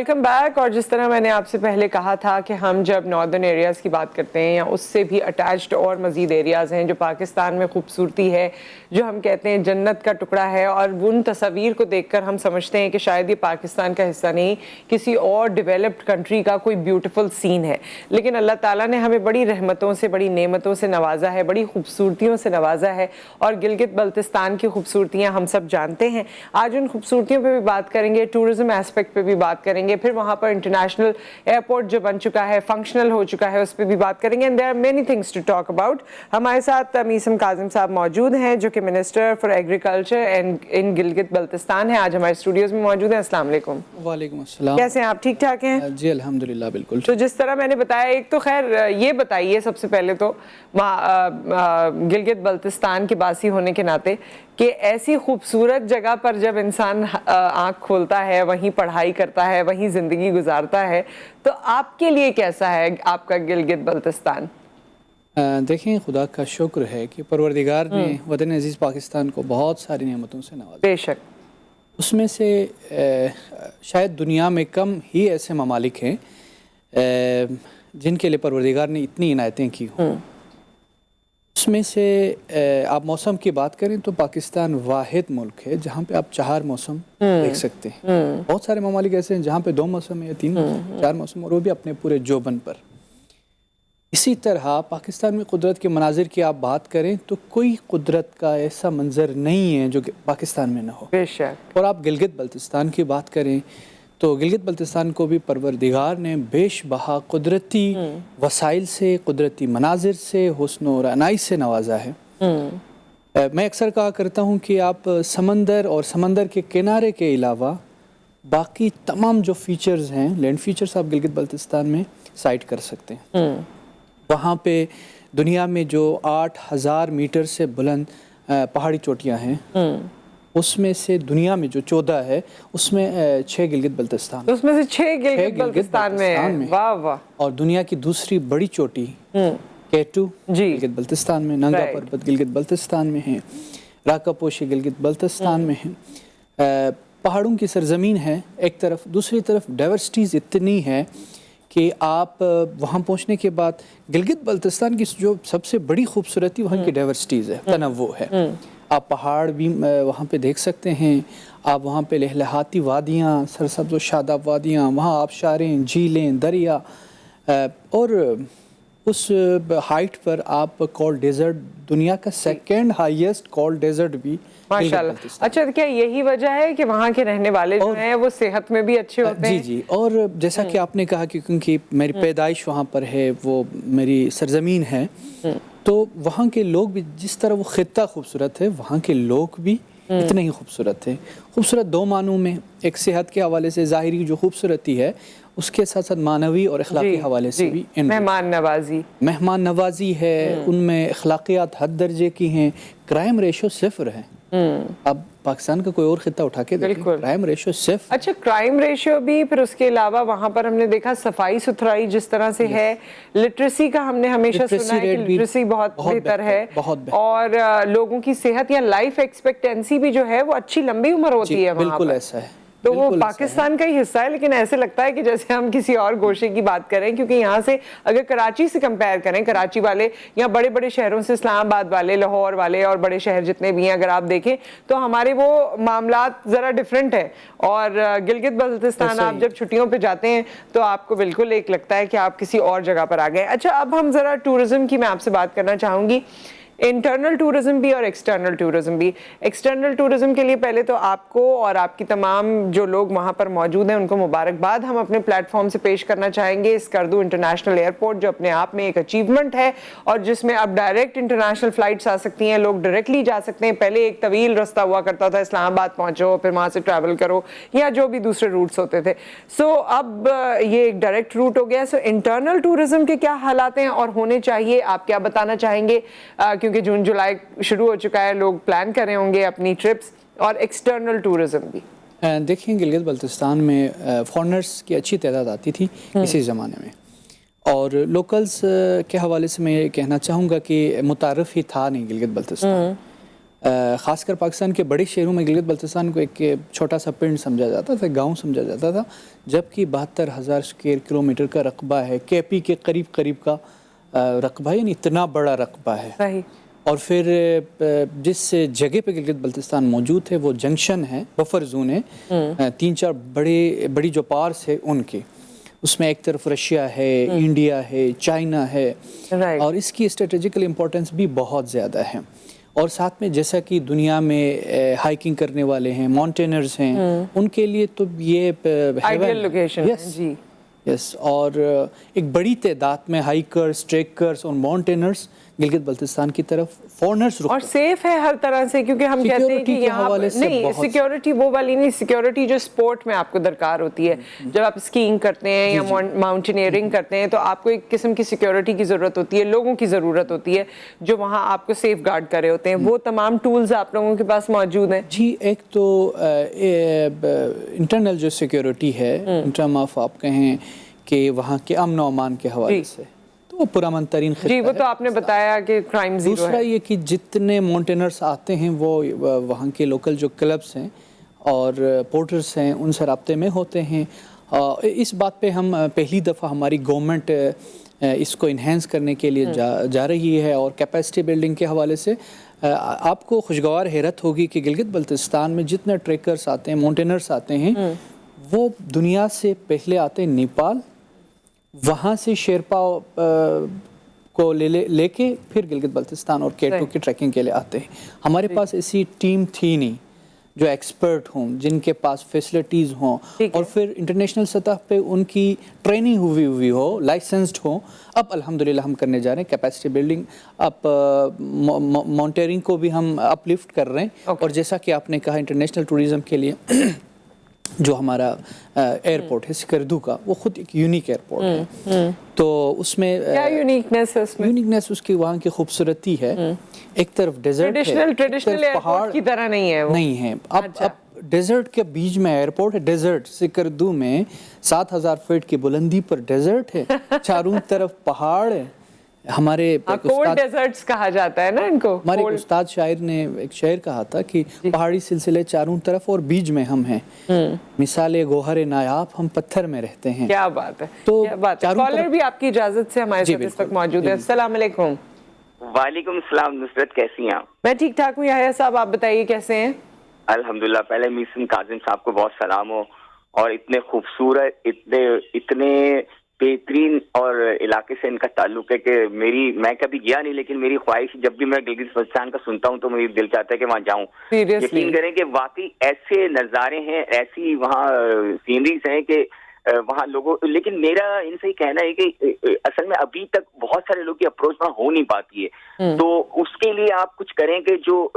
Welcome back. اور جس طرح میں نے آپ سے پہلے کہا تھا کہ ہم جب ناردرن ایریاز کی بات کرتے ہیں یا اس سے بھی اٹیچڈ اور مزید ایریاز ہیں جو پاکستان میں خوبصورتی ہے، جو ہم کہتے ہیں جنت کا ٹکڑا ہے، اور ان تصاویر کو دیکھ کر ہم سمجھتے ہیں کہ شاید یہ پاکستان کا حصہ نہیں، کسی اور ڈیولپڈ کنٹری کا کوئی بیوٹیفل سین ہے. لیکن اللہ تعالیٰ نے ہمیں بڑی رحمتوں سے، بڑی نعمتوں سے نوازا ہے، بڑی خوبصورتیوں سے نوازا ہے، اور گلگت بلتستان کی خوبصورتیاں ہم سب جانتے ہیں. آج ان خوبصورتیوں پہ بھی بات کریں گے، ٹورزم ایسپیکٹ پہ بھی بات کریں گے، پھر وہاں پر انٹرنیشنل ایئرپورٹ جو بن چکا ہے، فنکشنل ہو چکا ہے، اس پہ بھی بات کریں گے. And there are many things to talk about. ہمارے ساتھ میثم کاظم صاحب موجود ہیں جو کہ minister for agriculture in Gilgit Baltistan ہے، آج ہمارے اسٹوڈیوز میں موجود ہیں. السلام علیکم. وعلیکم السلام. کیسے ہیں آپ؟ ٹھیک ٹھاک ہیں؟ جی الحمدللہ بالکل. تو جس طرح میں نے بتایا، ایک تو خیر یہ بتائیے سب سے پہلے تو گلگت بلتستان کے باسی ہونے کے ناطے کہ ایسی خوبصورت جگہ پر جب انسان آنکھ کھولتا ہے، وہیں پڑھائی کرتا ہے، وہیں زندگی گزارتا ہے، تو آپ کے لیے کیسا ہے آپ کا گلگت بلتستان؟ دیکھیں، خدا کا شکر ہے کہ پروردگار نے وطن عزیز پاکستان کو بہت ساری نعمتوں سے نوازا. بے شک. اس میں سے شاید دنیا میں کم ہی ایسے ممالک ہیں جن کے لیے پروردگار نے اتنی عنایتیں کی ہوں. اس میں سے آپ موسم کی بات کریں تو پاکستان واحد ملک ہے جہاں پہ آپ 4 موسم دیکھ سکتے ہیں. بہت سارے ممالک ایسے ہیں جہاں پہ 2 موسم یا 3 موسم، 4 موسم، اور وہ بھی اپنے پورے جوبن پر. اسی طرح پاکستان میں قدرت کے مناظر کی آپ بات کریں تو کوئی قدرت کا ایسا منظر نہیں ہے جو کہ پاکستان میں نہ ہو. بے شک. اور آپ گلگت بلتستان کی بات کریں تو گلگت بلتستان کو بھی پروردگار نے بیش بہا قدرتی وسائل سے، قدرتی مناظر سے، حسن و رعنائی سے نوازا ہے. میں اکثر کہا کرتا ہوں کہ آپ سمندر اور سمندر کے کنارے کے علاوہ باقی تمام جو فیچرز ہیں، لینڈ فیچرز، آپ گلگت بلتستان میں سائٹ کر سکتے ہیں. وہاں پہ دنیا میں جو 8000 میٹر سے بلند پہاڑی چوٹیاں ہیں، اس میں سے دنیا میں جو 14 ہے، اس میں 6 گلگت بلتستان، اس میں سے 6 گلگت بلتستان میں ہیں. واہ واہ. اور دنیا کی دوسری بڑی چوٹی K2 گلگت بلتستان میں، ننگا پربت گلگت بلتستان میں ہیں، راکا پوشی گلگت بلتستان میں ہیں. پہاڑوں کی سرزمین ہے ایک طرف، دوسری طرف ڈائیورسٹیز اتنی ہے کہ آپ وہاں پہنچنے کے بعد گلگت بلتستان کی جو سب سے بڑی خوبصورتی وہاں کی ڈائیورسٹیز ہے، تنوع ہے. آپ پہاڑ بھی وہاں پہ دیکھ سکتے ہیں، آپ وہاں پہ لہلہاتی وادیاں، سرسبز و شاداب وادیاں، وہاں آبشاریں، جھیلیں، دریا، اور اس ہائٹ پر آپ کولڈ ڈیزرٹ، دنیا کا 2nd ہائیسٹ کولڈ ڈیزرٹ بھی ماشاءاللہ. اچھا، کیا یہی وجہ ہے کہ وہاں کے رہنے والے جو ہیں وہ صحت میں بھی اچھے ہوتے ہیں؟ جی. اور جیسا کہ آپ نے کہا کہ کیونکہ میری پیدائش وہاں پر ہے، وہ میری سرزمین ہے، تو وہاں کے لوگ بھی، جس طرح وہ خطہ خوبصورت ہے، وہاں کے لوگ بھی اتنے ہی خوبصورت ہیں. خوبصورت 2 معنوں میں، ایک صحت کے حوالے سے ظاہری جو خوبصورتی ہے، اس کے ساتھ ساتھ معنوی اور اخلاقی حوالے سے بھی مہمان نوازی ہے. ان میں اخلاقیات حد درجے کی ہیں. کرائم ریشو 0 ہے. اب پاکستان کا کوئی اور خطہ اٹھا کے دیکھیں، کرائم ریشو 0. اچھا، کرائم ریشو بھی، پھر اس کے علاوہ وہاں پر ہم نے دیکھا صفائی ستھرائی جس طرح سے ہے، لٹریسی کا ہم نے ہمیشہ سنا ہے کہ لٹریسی بہت بہتر ہے، اور لوگوں کی صحت یا لائف ایکسپیکٹینسی بھی جو ہے وہ اچھی لمبی عمر ہوتی ہے وہاں پر. بالکل ایسا ہے. تو وہ پاکستان کا ہی حصہ ہے، لیکن ایسے لگتا ہے کہ جیسے ہم کسی اور گوشے کی بات کریں، کیونکہ یہاں سے اگر کراچی سے کمپیئر کریں، کراچی والے یا بڑے بڑے شہروں سے، اسلام آباد والے، لاہور والے اور بڑے شہر جتنے بھی ہیں، اگر آپ دیکھیں تو ہمارے وہ معاملات ذرا ڈیفرنٹ ہیں. اور گلگت بلتستان آپ جب چھٹیوں پہ جاتے ہیں تو آپ کو بالکل ایک لگتا ہے کہ آپ کسی اور جگہ پر آ گئے. اچھا، اب ہم ذرا ٹورزم کی میں آپ سے بات کرنا چاہوں گی، انٹرنل ٹورزم بھی اور ایکسٹرنل ٹورزم بھی. ایکسٹرنل ٹورزم کے لیے پہلے تو آپ کو اور آپ کی تمام جو لوگ وہاں پر موجود ہیں ان کو مبارکباد ہم اپنے پلیٹ فارم سے پیش کرنا چاہیں گے. اسکردو انٹرنیشنل ایئرپورٹ جو اپنے آپ میں ایک اچیومنٹ ہے، اور جس میں اب ڈائریکٹ انٹرنیشنل فلائٹس آ سکتی ہیں، لوگ ڈائریکٹلی جا سکتے ہیں. پہلے ایک طویل رستہ ہوا کرتا تھا، اسلام آباد پہنچو، پھر وہاں سے ٹریول کرو، یا جو بھی دوسرے روٹس ہوتے تھے. سو اب یہ ایک ڈائریکٹ روٹ ہو گیا. سو انٹرنل ٹورزم کے کیا حالات ہیں اور ہونے چاہیے، آپ کیا بتانا چاہیں گے؟ کیونکہ جون جولائی شروع ہو چکا ہے، لوگ پلان کر رہے ہوں گے اپنی ٹرپس. اور ایکسٹرنل ٹورزم بھی دیکھیں، گلگت بلتستان میں فارنرز کی اچھی تعداد آتی تھی اسی زمانے میں، اور لوکلز کے حوالے سے میں یہ کہنا چاہوں گا کہ متعارف ہی تھا نہیں گلگت بلتستان. خاص کر پاکستان کے بڑے شہروں میں گلگت بلتستان کو ایک چھوٹا سا پنڈ سمجھا جاتا تھا، گاؤں سمجھا جاتا تھا، جبکہ 72,000 اسکوائر کلومیٹر کا رقبہ ہے، کے پی کے قریب کا رقبہ ہے، یعنی اتنا بڑا رقبہ ہے۔ صحیح۔ اور پھر جس جگہ پہ گلگت بلتستان موجود ہے وہ جنکشن ہے، بفر زون ہے، 3-4 بڑی جو پارس ہے ان کے، اس میں ایک طرف رشیا ہے، انڈیا ہے، چائنا ہے، اور اس کی اسٹریٹجیکل امپورٹنس بھی بہت زیادہ ہے۔ اور ساتھ میں جیسا کہ دنیا میں ہائیکنگ کرنے والے ہیں، ماؤنٹینرز ہیں، ان کے لیے تو یہ آئیڈیل لوکیشن ہے۔ جی یس، اور ایک بڑی تعداد میں ہائیکرز، ٹریکرز اور ماؤنٹینرز گلگت بلتستان کی طرف فورنرز رخ، اور سیف ہے ہر طرح سے، کیونکہ ہم کہتے ہیں کہ یہاں نہیں سیکیورٹی وہ والی نہیں، سیکیورٹی جو سپورٹ میں آپ کو درکار ہوتی ہے، جب آپ اسکیئنگ کرتے ہیں یا ماؤنٹینئرنگ کرتے ہیں تو آپ کو ایک قسم کی سیکیورٹی کی ضرورت ہوتی ہے، لوگوں کی ضرورت ہوتی ہے جو وہاں آپ کو سیف گارڈ کر رہے ہوتے ہیں، وہ تمام ٹولز آپ لوگوں کے پاس موجود ہیں؟ جی، ایک تو انٹرنل جو سیکیورٹی ہے، ان ٹرم آف آپ کہیں کہ وہاں کے امن و امان کے حوالے سے تو وہ پرامن ترین خطہ ہے۔ جی، وہ تو آپ نے بتایا کہ کرائم زیرو ہے۔ دوسرا یہ کہ جتنے ماؤنٹینرز آتے ہیں وہ وہاں کے لوکل جو کلبز ہیں اور پورٹرز ہیں ان سے رابطے میں ہوتے ہیں۔ اس بات پہ ہم پہلی دفعہ ہماری گورنمنٹ اس کو انہینس کرنے کے لیے جا رہی ہے، اور کیپیسٹی بلڈنگ کے حوالے سے آپ کو خوشگوار حیرت ہوگی کہ گلگت بلتستان میں جتنے ٹریکرز آتے ہیں، ماؤنٹینرز آتے ہیں، وہ دنیا سے پہلے آتے ہیں نیپال، وہاں سے شیرپا کو لے کے پھر گلگت بلتستان اور کیٹو کی ٹریکنگ کے لیے آتے ہیں۔ ہمارے پاس ایسی ٹیم تھی نہیں جو ایکسپرٹ ہوں، جن کے پاس فیسلٹیز ہوں، اور پھر انٹرنیشنل سطح پہ ان کی ٹریننگ ہوئی ہو، لائسنسڈ ہوں۔ اب الحمدللہ ہم کرنے جا رہے ہیں کیپیسٹی بلڈنگ، اب ماؤنٹینئرنگ کو بھی ہم اپ لفٹ کر رہے ہیں، اور جیسا کہ آپ نے کہا انٹرنیشنل ٹوریزم کے لیے جو ہمارا ایئرپورٹ ہے سکردو کا، وہ خود ایک یونیک ایئرپورٹ ہے، تو اس میں کیا یونیکنیس ہے؟ یونیکنیس اس کی وہاں کی خوبصورتی ہے، ایک طرف ڈیزرٹ ہے، ٹریڈیشنل ایئرپورٹ کی طرح نہیں ہے، نہیں ہے۔ اب ڈیزرٹ کے بیچ میں ایئرپورٹ ہے، ڈیزرٹ سکردو میں 7,000 فٹ کی بلندی پر ڈیزرٹ ہے، چاروں طرف پہاڑ ہے۔ ہمارے کولڈ ڈیزرٹس کہا جاتا ہے نا ان کو۔ ہمارے استاد شاعر نے ایک شعر کہا تھا کہ پہاڑی سلسلے چاروں طرف اور بیچ میں ہم ہیں، مثال گوہر نایاب ہم پتھر میں رہتے ہیں۔ کیا بات ہے، کیا بات ہے۔ کالر بھی آپ کی اجازت سے ہمارے ساتھ اس وقت موجود ہے۔ السلام علیکم۔ وعلیکم السلام، نصرت کیسی ہیں آپ؟ میں ٹھیک ٹھاک ہوں یحییٰ صاحب، آپ بتائیے کیسے ہیں؟ الحمدللہ۔ پہلے میسن کاظم صاحب کو بہت سلام ہو، اور اتنے خوبصورت، اتنے بہترین اور علاقے سے ان کا تعلق ہے کہ میں کبھی گیا نہیں، لیکن میری خواہش جب بھی میں گلگت بلتستان کا سنتا ہوں تو میری دل چاہتا ہے کہ وہاں جاؤں۔ یقین کریں کہ واقعی ایسے نظارے ہیں، ایسی وہاں سینریز ہیں کہ وہاں لوگوں، لیکن میرا ان سے ہی کہنا ہے کہ اصل میں ابھی تک بہت سارے لوگ کی اپروچ وہاں ہو نہیں پاتی ہے، تو اس کے لیے آپ کچھ کریں کہ جو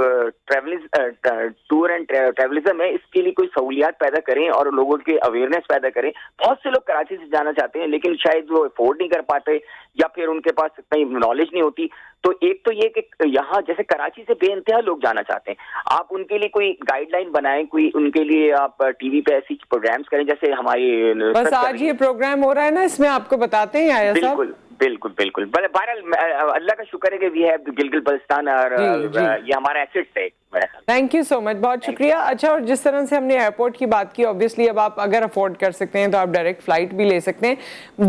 ٹور اینڈ ٹریولزم ہے اس کے لیے کوئی سہولیات پیدا کریں اور لوگوں کے اویئرنیس پیدا کریں۔ بہت سے لوگ کراچی سے جانا چاہتے ہیں لیکن شاید وہ افورڈ نہیں کر پاتے، یا پھر ان کے پاس اتنی نالج نہیں ہوتی۔ تو ایک تو یہ کہ یہاں جیسے کراچی سے بے انتہا لوگ جانا چاہتے ہیں، آپ ان کے لیے کوئی گائیڈ لائن بنائیں، کوئی ان کے لیے آپ ٹی وی پہ ایسی پروگرامز کریں جیسے ہماری، بس آج یہ پروگرام ہو رہا ہے نا، اس میں آپ کو بتاتے ہیں یحییٰ صاحب۔ بالکل بہرحال اللہ کا شکر ہے کہ وی ہیو گلگت بلتستان، اور یہ ہمارا ایسٹ ہے۔ تھینک یو سو مچ، بہت شکریہ۔ اچھا، اور جس طرح سے ہم نے ایئرپورٹ کی بات کی، اوبیسلی اب آپ اگر افورڈ کر سکتے ہیں تو آپ ڈائریکٹ فلائٹ بھی لے سکتے ہیں۔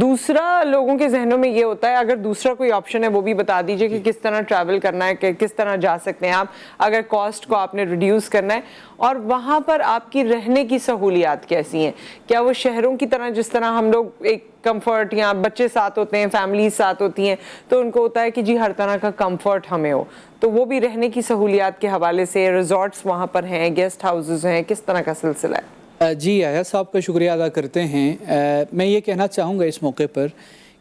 دوسرا لوگوں کے ذہنوں میں یہ ہوتا ہے، اگر دوسرا کوئی آپشن ہے وہ بھی بتا دیجئے کہ کس طرح ٹریول کرنا ہے، کہ کس طرح جا سکتے ہیں آپ، اگر کاسٹ کو آپ نے ریڈیوس کرنا ہے، اور وہاں پر آپ کی رہنے کی سہولیات کیسی ہیں؟ کیا وہ شہروں کی طرح جس طرح ہم لوگ ایک کمفرٹ، یا بچے ساتھ ہوتے ہیں، فیملیز ساتھ ہوتی ہیں تو ان کو ہوتا ہے کہ جی ہر طرح کا کمفرٹ ہمیں ہو، تو وہ بھی رہنے کی سہولیات کے حوالے سے ریزورٹس وہاں پر ہیں، گیسٹ ہاؤسز ہیں، کس طرح کا سلسلہ ہے؟ جی یحییٰ صاحب کا شکریہ ادا کرتے ہیں۔ میں یہ کہنا چاہوں گا اس موقع پر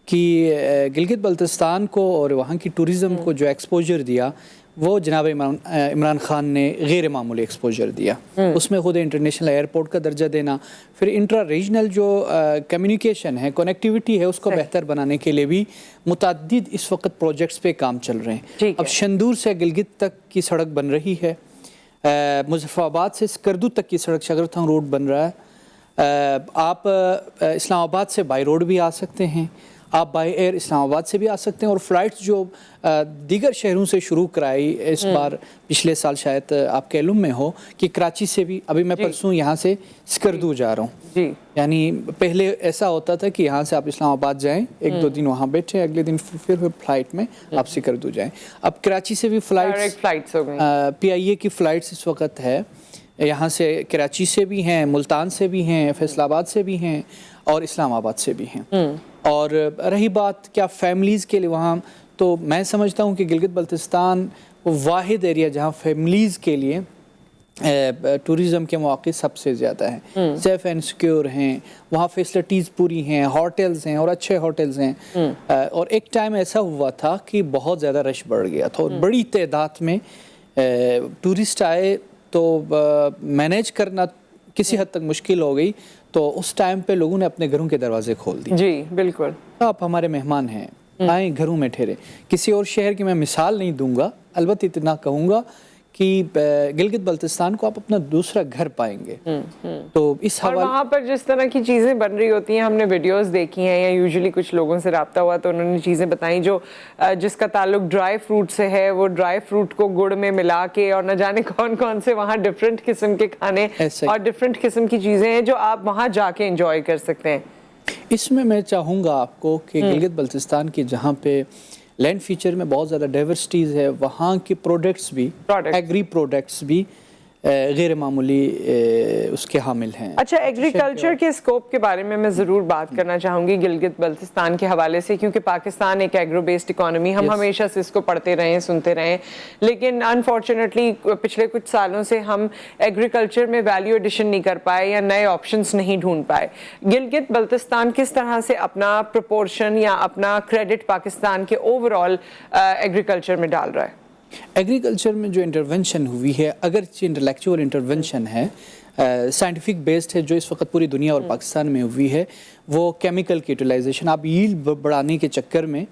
کہ گلگت بلتستان کو اور وہاں کی ٹوریزم کو جو ایکسپوجر دیا وہ جناب عمران خان نے غیر معمولی ایکسپوجر دیا، اس میں خود انٹرنیشنل ایئرپورٹ کا درجہ دینا، پھر انٹرا ریجنل جو کمیونیکیشن ہے، کنیکٹیوٹی ہے، اس کو بہتر بنانے کے لیے بھی متعدد اس وقت پروجیکٹس پہ کام چل رہے ہیں۔ اب شندور سے گلگت تک کی سڑک بن رہی ہے، مظفر آباد سے سکردو تک کی سڑک شاگردتھانگ روڈ بن رہا ہے، آپ اسلام آباد سے بائی روڈ بھی آ سکتے ہیں، آپ بائی ایئر اسلام آباد سے بھی آ سکتے ہیں، اور فلائٹس جو دیگر شہروں سے شروع کرائی اس بار، پچھلے سال شاید آپ کے علم میں ہو کہ کراچی سے بھی، ابھی میں پرسوں یہاں سے سکردو جا رہا ہوں، یعنی پہلے ایسا ہوتا تھا کہ یہاں سے آپ اسلام آباد جائیں، 1-2 دن وہاں بیٹھیں، اگلے دن پھر فلائٹ میں آپ سکردو جائیں۔ اب کراچی سے بھی فلائٹس پی آئی اے کی فلائٹس اس وقت ہے، یہاں سے کراچی سے بھی ہیں، ملتان سے بھی ہیں، فیصل آباد سے بھی ہیں، اور اسلام آباد سے بھی ہیں۔ اور رہی بات کیا فیملیز کے لیے، وہاں تو میں سمجھتا ہوں کہ گلگت بلتستان وہ واحد ایریا جہاں فیملیز کے لیے ٹورزم کے مواقع سب سے زیادہ ہیں، سیف اینڈ سیکیور ہیں، وہاں فیسلٹیز پوری ہیں، ہوٹلز ہیں اور اچھے ہوٹلز ہیں۔ اور ایک ٹائم ایسا ہوا تھا کہ بہت زیادہ رش بڑھ گیا تھا، اور بڑی تعداد میں ٹورسٹ آئے تو مینیج کرنا کسی حد تک مشکل ہو گئی، تو اس ٹائم پہ لوگوں نے اپنے گھروں کے دروازے کھول دیے۔ جی بالکل، آپ ہمارے مہمان ہیں، آئیں گھروں میں ٹھہرے۔ کسی اور شہر کی میں مثال نہیں دوں گا، البتہ اتنا کہوں گا کہ گلگت بلتستان کو آپ اپنا دوسرا گھر پائیں گے۔ تو اس اور وہاں پر جس طرح کی چیزیں بن رہی ہوتی ہیں، ہم نے ویڈیوز دیکھی ہیں یا یوزلی کچھ لوگوں سے رابطہ ہوا تو انہوں نے چیزیں بتائیں جو جس کا تعلق ڈرائی فروٹ سے ہے، وہ ڈرائی فروٹ کو گڑ میں ملا کے، اور نہ جانے کون کون سے وہاں ڈفرینٹ قسم کے کھانے اور ڈفرینٹ قسم کی چیزیں ہیں جو آپ وہاں جا کے انجوائے کر سکتے ہیں۔ اس میں چاہوں گا آپ کو کہ گلگت بلتستان کی جہاں پہ لینڈ فیچر میں بہت زیادہ ڈائیورسٹیز ہے، وہاں کے پروڈکٹس بھی، ایگری پروڈکٹس بھی غیر معمولی اس کے حامل ہیں۔ اچھا، ایگریکلچر کے اسکوپ کے بارے میں ضرور بات کرنا چاہوں گی گلگت بلتستان کے حوالے سے، کیونکہ پاکستان ایک ایگرو بیسڈ اکانومی، ہم ہمیشہ سے اس کو پڑھتے رہے ہیں، سنتے رہے ہیں، لیکن انفارچونیٹلی پچھلے کچھ سالوں سے ہم ایگریکلچر میں ویلیو ایڈیشن نہیں کر پائے یا نئے آپشنز نہیں ڈھونڈ پائے۔ گلگت بلتستان کس طرح سے اپنا پروپورشن یا اپنا کریڈٹ پاکستان کے اوور آل ایگریکلچر میں ڈال رہا ہے؟ ایگریکلچر میں جو انٹرونشن ہوئی ہے، اگرچہ انٹلیکچوئل انٹرونشن ہے، سائنٹیفک بیسڈ ہے، جو اس وقت پوری دنیا اور پاکستان میں ہوئی ہے، وہ کیمیکل کی یوٹیلائزیشن۔ آپ ییلڈ بڑھانے کے چکر میں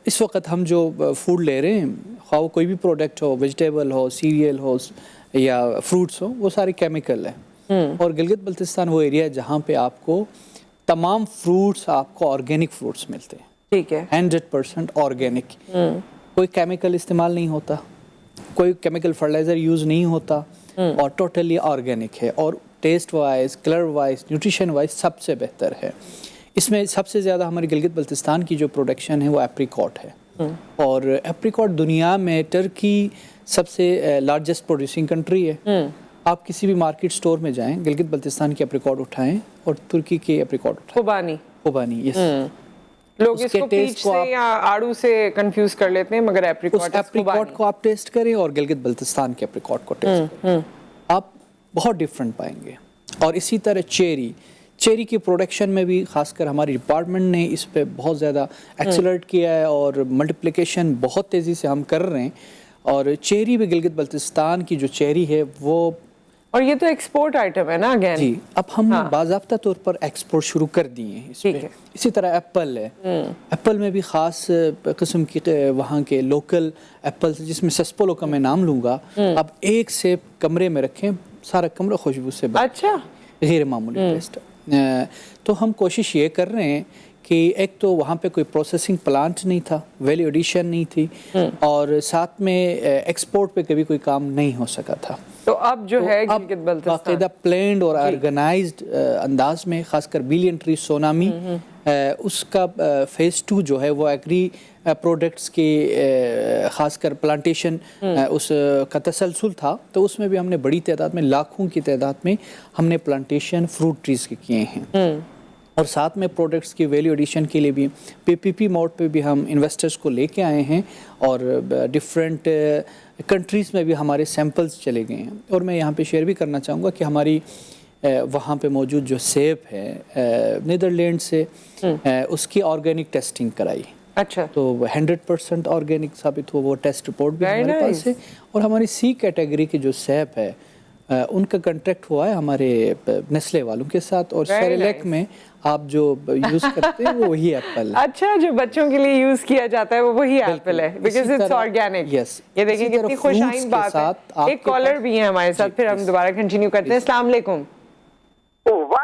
اس وقت ہم جو فوڈ لے رہے ہیں، خواہ وہ کوئی بھی پروڈکٹ ہو، ویجیٹیبل ہو، سیریل ہو یا فروٹس ہو، وہ سارے کیمیکل ہیں۔ اور گلگت بلتستان وہ ایریا ہے جہاں پہ آپ کو تمام فروٹس، آپ کو آرگینک فروٹس ملتے ہیں، ٹھیک ہے، 100% آرگینک، کوئی کیمیکل استعمال نہیں ہوتا، کوئی کیمیکل فرٹیلائزر یوز نہیں ہوتا، اور ٹوٹلی آرگینک ہے، اور taste wise, colour wise, nutrition wise سب سے بہتر ہے۔ اس میں سب سے زیادہ ہماری گلگت بلتستان کی جو پروڈکشن ہے وہ ایپریکاٹ ہے، اور ایپریکاٹ دنیا میں ٹرکی سب سے لارجسٹ پروڈیوسنگ کنٹری ہے۔ آپ کسی بھی مارکیٹ سٹور میں جائیں، گلگت بلتستان کی ایپریکاٹ اٹھائیں اور ترکی کی ایپریکاٹ اٹھائیں، خوبانی، یس۔ لوگ اس کو پیچ سے یا آڑو سے کنفیوز کر لیتے ہیں، مگر ایپریکاٹ کو آپ ٹیسٹ کریں اور گلگت بلتستان کے ایپریکاٹ کو ٹیسٹ کریں، آپ بہت ڈیفرنٹ پائیں گے۔ اور اسی طرح چیری کی پروڈکشن میں بھی خاص کر ہماری ڈپارٹمنٹ نے اس پہ بہت زیادہ ایکسلریٹ کیا ہے، اور ملٹیپلیکیشن بہت تیزی سے ہم کر رہے ہیں۔ اور چیری بھی گلگت بلتستان کی جو چیری ہے وہ، اور یہ تو ایکسپورٹ آئٹم ہے نا اگین، جی اب ہم باضابطہ طور پر ایکسپورٹ شروع کر دیے ہیں اس پہ۔ اسی طرح ایپل ہے، ایپل میں بھی خاص قسم کی وہاں کے لوکل ایپل، جس میں سسپولو کا میں نام لوں گا، اب ایک سیب کمرے میں رکھیں، سارا کمرہ خوشبو سے اچھا، غیر معمولی ٹیسٹ۔ تو ہم کوشش یہ کر رہے ہیں کہ ایک تو وہاں پہ کوئی پروسیسنگ پلانٹ نہیں تھا، ویلیو ایڈیشن نہیں تھی، اور ساتھ میں ایکسپورٹ پہ کبھی کوئی کام نہیں ہو سکا تھا۔ تو اب جو ہے گلگت بلتستان باقاعدہ پلینڈ اور آرگنائزڈ انداز میں، خاص کر بلین ٹری سونامی، اس کا فیز 2 جو ہے وہ ایگری پروڈکٹس کی خاص کر پلانٹیشن اس کا تسلسل تھا، تو اس میں بھی ہم نے بڑی تعداد میں، لاکھوں کی تعداد میں ہم نے پلانٹیشن فروٹ ٹریز کے کیے ہیں۔ اور ساتھ میں پروڈکٹس کی ویلیو ایڈیشن کے لیے بھی پی موڈ پہ بھی ہم انویسٹرز کو لے کے آئے ہیں، اور ڈفرینٹ کنٹریز میں بھی ہمارے سیمپلز چلے گئے ہیں۔ اور میں یہاں پہ شیئر بھی کرنا چاہوں گا کہ ہماری وہاں پہ موجود جو سیب ہے نیدرلینڈ سے، اس کی آرگینک ٹیسٹنگ کرائی، اچھا، تو 100% آرگینک ثابت ہوا، وہ ٹیسٹ رپورٹ بھی ہمارے پاس ہے۔ اور ہماری سی کیٹیگری کے جو سیب ہے، ان کا کنٹریکٹ ہوا ہے ہمارے نیسلے والوں کے ساتھ، اور سیریلیک میں آپ جو یوز کرتے ہیں وہ وہی ایپل ہے۔ اچھا، جو بچوں کے لیے یوز کیا جاتا ہے وہ وہی ایپل ہے، بیکاز اٹس آرگینک۔ یہ دیکھیں کتنی خوش آئند بات ہے۔ ایک کالر بھی ہے ہمارے ساتھ، پھر ہم دوبارہ کنٹینیو کرتے ہیں۔ السلام علیکم۔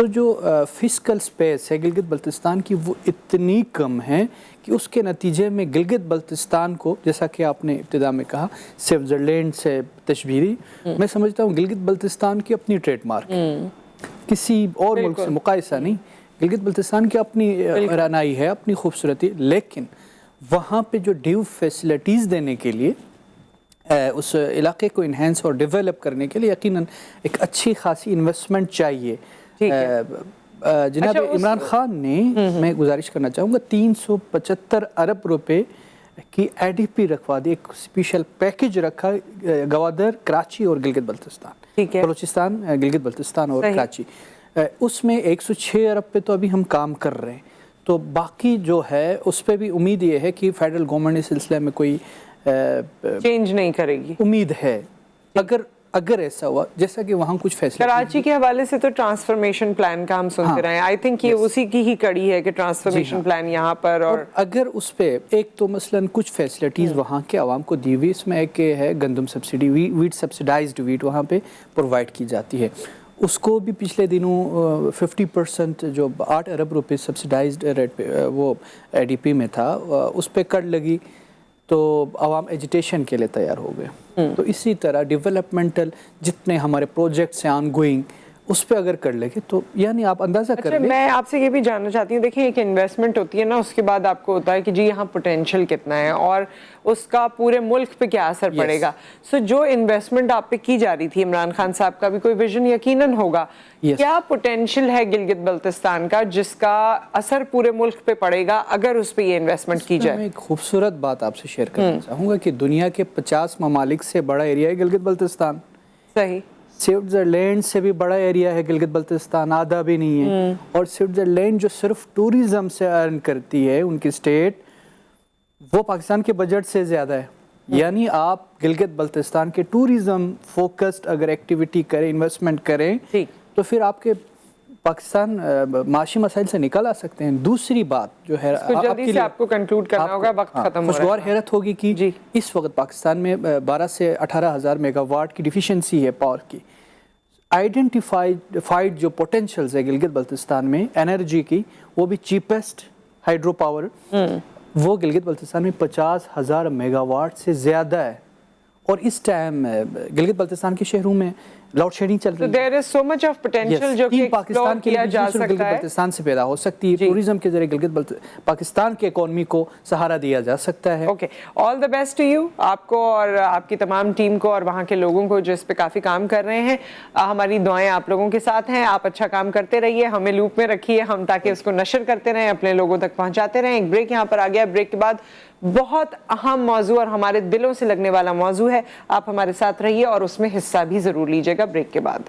تو جو فسکل سپیس ہے گلگت بلتستان کی وہ اتنی کم ہے کہ اس کے نتیجے میں گلگت بلتستان کو، جیسا کہ آپ نے ابتدا میں کہا سوئٹزرلینڈ سے تشبیہی، میں سمجھتا ہوں گلگت بلتستان کی اپنی ٹریڈ مارک ہے، کسی اور ملک سے مقایسہ نہیں، گلگت بلتستان کی اپنی رانائی ہے، اپنی خوبصورتی، لیکن وہاں پہ جو ڈیو فیسلٹیز دینے کے لیے، اس علاقے کو انہینس اور ڈیولپ کرنے کے لیے یقیناً ایک اچھی خاصی انویسٹمنٹ چاہیے۔ جناب عمران خان نے، میں گزارش کرنا چاہوں گا، 375 ارب روپے کی IDP رکھوا دی، ایک اسپیشل پیکج رکھا گوادر، کراچی اور گلگت بلتستان، بلوچستان، گلگت بلتستان اور کراچی، اس میں 106 ارب پہ تو ابھی ہم کام کر رہے ہیں، تو باقی جو ہے اس پہ بھی امید یہ ہے کہ فیڈرل گورنمنٹ اس سلسلے میں کوئی چینج نہیں کرے گی، امید ہے۔ اگر ایسا ہوا، جیسا کہ وہاں کچھ فیصلہ کراچی کے حوالے سے تو ٹرانسفارمیشن پلان کا ہم سنتے رہے ہیں، آئی تھنک یہ اسی کی ہی کڑی ہے کہ ٹرانسفارمیشن پلان یہاں پر، اور اگر اس پہ ایک تو مثلا کچھ فیسلٹیز وہاں کے عوام کو دی ہوئی، اس میں ایک ہے گندم سبسڈی، ویٹ سبسڈائزڈ ویٹ وہاں پہ پرووائڈ کی جاتی ہے، اس کو بھی پچھلے دنوں 50% جو 8 ارب روپے سبسڈائزڈ ریٹ پہ وہ IDP میں تھا، اس پہ کٹ لگی تو عوام ایجیٹیشن کے لیے تیار ہو گئے۔ تو اسی طرح ڈیولپمنٹل جتنے ہمارے پروجیکٹس ہیں آن گوئنگ، اس پہ اگر کر لگے تو یعنی آپ اندازہ کر لیں۔ میں آپ سے یہ بھی جاننا چاہتی ہوں، دیکھیں ایک انویسٹمنٹ ہوتی ہے نا، اس کے بعد آپ کو ہوتا ہے کہ جی یہاں پوٹینشیل کتنا ہے اور اس کا پورے ملک پہ کیا اثر پڑے گا۔ سو جو انویسٹمنٹ آپ پہ کی جا رہی تھی، عمران خان صاحب کا بھی کوئی ویژن یقیناً ہوگا، کیا پوٹینشیل ہے گلگت بلتستان کا جس کا اثر پورے ملک پہ پڑے گا اگر اس پہ یہ انویسٹمنٹ کی جائے؟ میں ایک خوبصورت بات آپ سے شیئر کرنا چاہوں گا کہ دنیا کے 50 ممالک سے بڑا ایریا ہے گلگت بلتستان، صحیح، سوئٹزرلینڈ سے بھی بڑا ایریا ہے گلگت بلتستان، آدھا بھی نہیں ہے، اور سوئٹزرلینڈ جو صرف ٹوریزم سے ارن کرتی ہے ان کی اسٹیٹ، وہ پاکستان کے بجٹ سے زیادہ ہے۔ یعنی آپ گلگت بلتستان کے ٹوریزم فوکسڈ اگر ایکٹیویٹی کریں، انویسٹمنٹ کریں، تو پھر آپ کے پاکستان معاشی مسائل سے نکل آ سکتے ہیں۔ دوسری بات جو ہے جلدی سے آپ کو کنکلوڈ کرنا ہوگا، وقت ختم ہو رہا ہے۔ خوشگوار حیرت ہوگی کہ اس وقت پاکستان میں 12 سے 18 ہزار میگا واٹ کی ڈیفیشنسی ہے پاور کی۔ آئیڈینٹیفائڈ جو پوٹینشلز ہے گلگت بلتستان میں انرجی کی، وہ بھی چیپسٹ ہائیڈرو پاور، وہ گلگت بلتستان میں 50,000 میگا واٹ سے زیادہ ہے، اور اس ٹائم گلگت بلتستان کے شہروں میں لاؤڈ شیڈنگ چل رہی ہے۔ there is so much of potential جو کہ ایکسپلور کیا جا سکتا ہے، گلگت بلتستان سے پیدا ہو سکتی ہے، ٹوریزم کے ذریعے گلگت پاکستان کے اکانومی کو سہارا دیا جا سکتا ہے۔ Okay, all the best to you, آپ کو اور آپ کی تمام ٹیم کو اور وہاں کے لوگوں کو جو اس پہ کافی کام کر رہے ہیں۔ ہماری دعائیں آپ لوگوں کے ساتھ ہیں، آپ اچھا کام کرتے رہیے، ہمیں لوپ میں رکھیے، ہم تاکہ اس کو نشر کرتے رہیں، اپنے لوگوں تک پہنچاتے رہیں۔ ایک بریک یہاں پر آ گیا، بریک کے بعد بہت اہم موضوع اور ہمارے دلوں سے لگنے والا موضوع ہے، آپ ہمارے ساتھ رہیے اور اس میں حصہ بھی ضرور لیجیے گا بریک کے بعد۔